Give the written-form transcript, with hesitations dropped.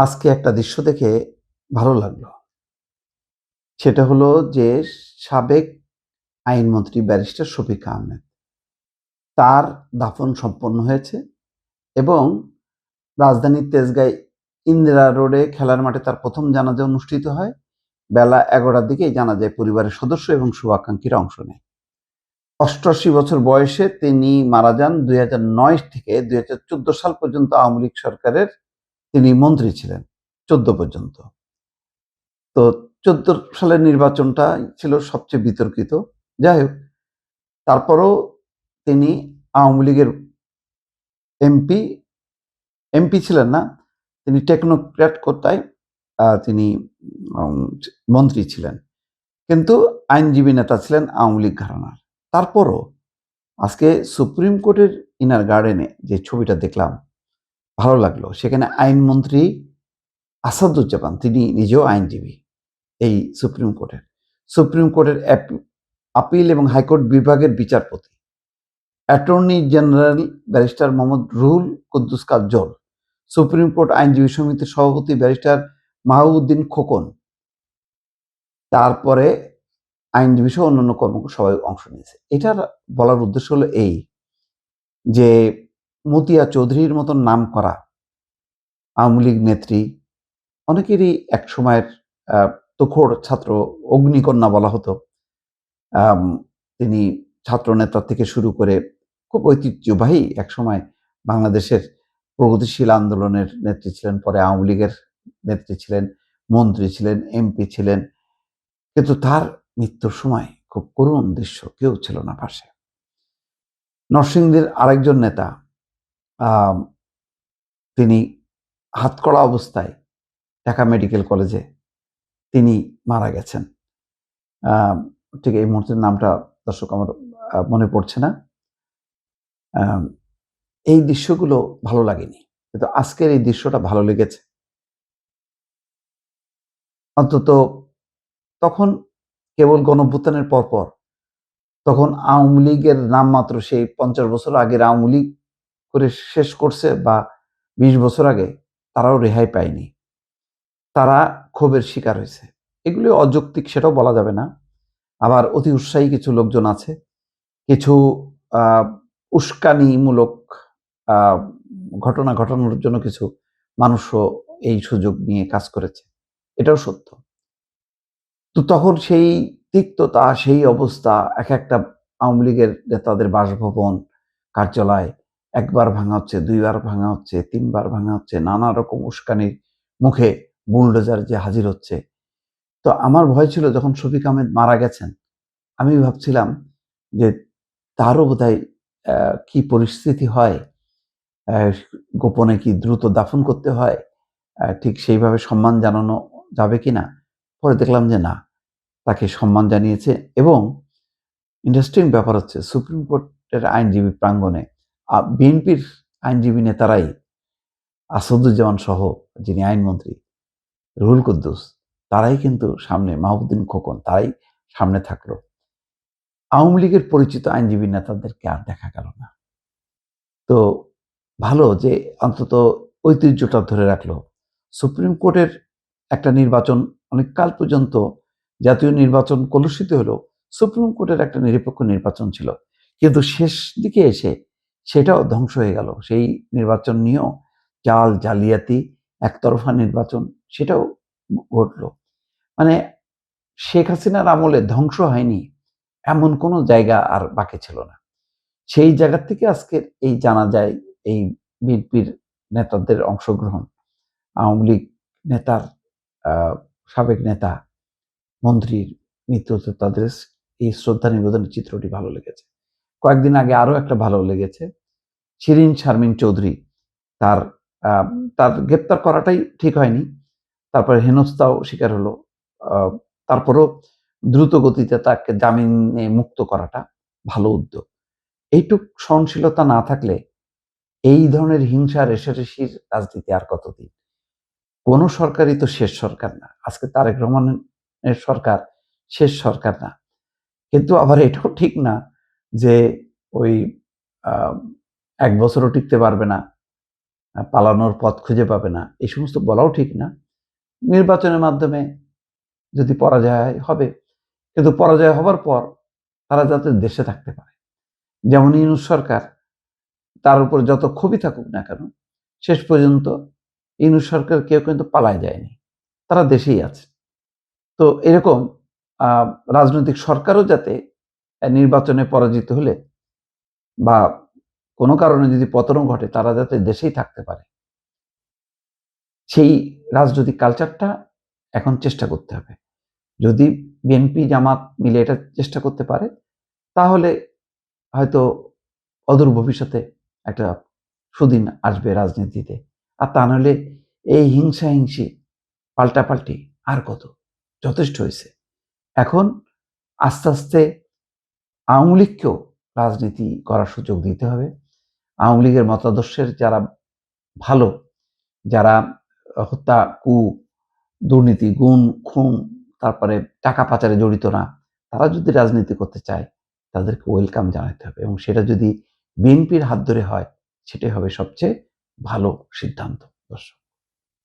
আজকে একটা দৃশ্য দেখে ভালো লাগলো। সেটা হলো যে সাবেক আইনমন্ত্রী ব্যারিস্টার শফিক আহমেদ। তার দাফন সম্পন্ন হয়েছে এবং রাজধানীর তেজগাঁয় ইন্দিরা রোডে খেলার মাঠে তার প্রথম জানাজা অনুষ্ঠিত হয়। বেলা ১১টার দিকে এই জানাজায় পরিবারের সদস্য এবং শুভাকাঙ্ক্ষীরা অংশ নেয়। ৮৮ বছর বয়সে তিনি মারা যান। ২০০৯ থেকে ২০১৪ সাল পর্যন্ত আওয়ামী লীগ সরকারের তিনি মন্ত্রী ছিলেন, ১৪ পর্যন্ত। তো ১৪ সালের নির্বাচনটা ছিল সবচেয়ে বিতর্কিত। যাই হোক, তারপরও তিনি আওয়ামী লীগের এমপি, এমপি ছিলেন না। তিনি টেকনোক্র্যাট কোটায় তিনি উম মন্ত্রী ছিলেন। কিন্তু আইনজীবী নেতা ছিলেন আওয়ামী লীগ ঘরানার। তারপরও আজকে সুপ্রিম কোর্টের ইনার গার্ডেনে যে ছবিটা দেখলাম, ভালো লাগলো। সেখানে আইনমন্ত্রী আসাদুজ্জামান, তিনি নিজেও আইনজীবী এই সুপ্রিম কোর্টের। সুপ্রিম কোর্টের আপিল এবং হাইকোর্ট বিভাগের বিচারপতি, attorney general barrister Mohammad Ruhul Quddus Kajal, supreme court আইনজীবী সমিতির সভাপতি ব্যারিস্টার মাহবুবউদ্দিন খোকন, তারপরে আইনজীবী সহ অন্যান্য কর্মকর্তা সবাই অংশ নিয়েছে। এটার বলার উদ্দেশ্য হলো এই যে মতিয়া চৌধুরীর মতন নাম করা আওয়ামী লীগ নেত্রী, অনেকেরই এক সময়ের তুখোড় ছাত্র, অগ্নিকন্যা বলা হতো। আম তিনি ছাত্রনেতা থেকে শুরু করে খুব ঐতিহ্যবাহী একসময় বাংলাদেশের প্রগতিশীল আন্দোলনের নেত্রী ছিলেন, পরে আওয়ামী লীগের নেত্রী ছিলেন, মন্ত্রী ছিলেন, এমপি ছিলেন। কিন্তু তার মৃত্যুর সময় খুব করুণ দৃশ্য, কেউ ছিল না পাশে। নরসিংদীর আরেকজন নেতা, আম তিনি হাতকড়া অবস্থায় ঢাকা মেডিকেল কলেজে তিনি মারা গেছেন। আম ঠিক এই মুহূর্তে নামটা দর্শক আমার মনে পড়ছে না। আম এই দৃশ্যগুলো ভালো লাগেনি। কিন্তু আজকের এই দৃশ্যটা ভালো লেগেছে। অন্তত তখন কেবল গণঅভ্যুত্থানের পরপর, তখন আওয়ামী লীগের নামমাত্র সেই ৫০ বছর আগের আওয়ামী লীগ করে শেষ করছে বা ২০ বছর আগে, তারাও রেহাই পায়নি। তারা ক্ষোভের শিকার হয়েছে। এগুলি অযৌক্তিক সেটাও বলা যাবে না। আবার অতি উৎসাহী কিছু লোকজন আছে। কিছু আ উস্কানিমূলক আ ঘটনা ঘটানোর জন্য কিছু মানুষও এই সুযোগ নিয়ে কাজ করেছে। এটাও সত্য। তো তখন সেই তিক্ততা, সেই অবস্থা, একেকটা আওয়ামী লীগের নেতাদের বাসভবন, কার্যালয় ১ বার ভাঙা হচ্ছে, ২ বার ভাঙা হচ্ছে, ৩ বার ভাঙা হচ্ছে। নানা রকম উস্কানির মুখে বুলডোজার যে হাজির হচ্ছে। তো আমার ভয় ছিল যখন শফিক আহমেদ মারা গেছেন, আমি ভাবছিলাম যে তারও বোধহয় কি পরিস্থিতি হয়, অ্যা গোপনে কি দ্রুত দাফন করতে হয়? ঠিক সেইভাবে সম্মান জানানো যাবে কিনা? পরে দেখলাম যে না, তাকে সম্মান জানিয়েছে এবং ইন্টারেস্টিং ব্যাপার হচ্ছে সুপ্রিম কোর্টের আইনজীবী প্রাঙ্গণে বিএনপির আইনজীবী নেতারাই আসাদুজ্জামান সহ যিনি আইনমন্ত্রী রুহুল কুদ্দুস, তারাই কিন্তু সামনে, মাহবুবউদ্দিন খোকন, তারাই সামনে থাকলো। আওয়ামী লীগের পরিচিত আইনজীবী নেতাদেরকে আর দেখা গেল না। তো ভালো যে অন্তত ঐতিহ্যটা ধরে রাখলো। সুপ্রিম কোর্টের একটা নির্বাচন অনেক কাল পর্যন্ত, জাতীয় নির্বাচন কলুষিত হলেও সুপ্রিম কোর্টের একটা নিরপেক্ষ নির্বাচন ছিল। কিন্তু শেষ দিকে এসে সেটাও ধ্বংস হয়ে গেল। সেই নির্বাচন নিয়েও জালিয়াতি, একতরফা নির্বাচন, সেটাও ঘটল। মানে শেখ হাসিনার আমলে ধ্বংস হয়নি এমন কোনো জায়গা আর বাকি ছিল না। সেই জায়গা থেকে আজকের এই জানা যায় এই বিএনপির নেতাদের অংশগ্রহণ, আওয়ামী লীগ নেতার আ সাবেক নেতা, মন্ত্রীর মৃত্যুতে তাদের এই শ্রদ্ধা নিবেদনের চিত্রটি ভালো লেগেছে। কয়েকদিন আগে আরো একটা ভালো লেগেছে। শিরীন শারমিন চৌধুরী, তার আ তার গ্রেপ্তার করাটাই ঠিক হয়নি। তারপরে হেনস্থাও শিকার হলো। আ তারপরেও দ্রুত গতিতে তাকে জামিনে মুক্ত করাটা ভালো উদ্যোগ। এইটুক সহনশীলতা না থাকলে এই ধরনের হিংসা রেষারেষির রাজনীতি আর কতদিন? কোন সরকারই তো শেষ সরকার না। আজকে তারেক রহমানের সরকার শেষ সরকার না। কিন্তু আবার এটাও ঠিক না যে ওই আ ১ বছরও টিকতে পারবে না। পালানোর পথ খুঁজে পাবে না, এই সমস্ত বলাও ঠিক না। নির্বাচনের মাধ্যমে যদি পরাজয় হবে, কিন্তু পরাজয় হবার পর তারা যাতে দেশে থাকতে পারে। যেমন ইউনূস সরকার, তার উপর যত ক্ষোভই থাকুক না কেন, শেষ পর্যন্ত ইউনূস সরকার কেউ কিন্তু পালায় যায়নি, তারা দেশেই আছে। তো এরকম রাজনৈতিক সরকারও যাতে নির্বাচনে পরাজিত হলে বা কোনো কারণে যদি পতনও ঘটে, তারা যাতে দেশেই থাকতে পারে, সেই রাজনৈতিক কালচারটা এখন চেষ্টা করতে হবে। যদি বিএনপি জামাত মিলে এটা চেষ্টা করতে পারে, তাহলে হয়তো অদূর ভবিষ্যতে একটা সুদিন আসবে রাজনীতিতে। আর তা নাহলে এই হিংসাহিংসি, পাল্টাপাল্টি আর কত? যথেষ্ট হয়েছে। এখন আস্তে আস্তে আওয়ামী লীগকেও রাজনীতি করার সুযোগ দিতে হবে। আওয়ামী লীগের মতাদর্শের যারা ভালো, যারা হত্যা, দুর্নীতি, গুম, খুন, তারপরে টাকা পাচারে জড়িত না, তারা যদি রাজনীতি করতে চায়, তাদেরকে ওয়েলকাম জানাতে হবে, এবং সেটা যদি বিএনপির হাত ধরে হয়, সেটাই হবে সবচেয়ে ভালো সিদ্ধান্ত। দর্শক।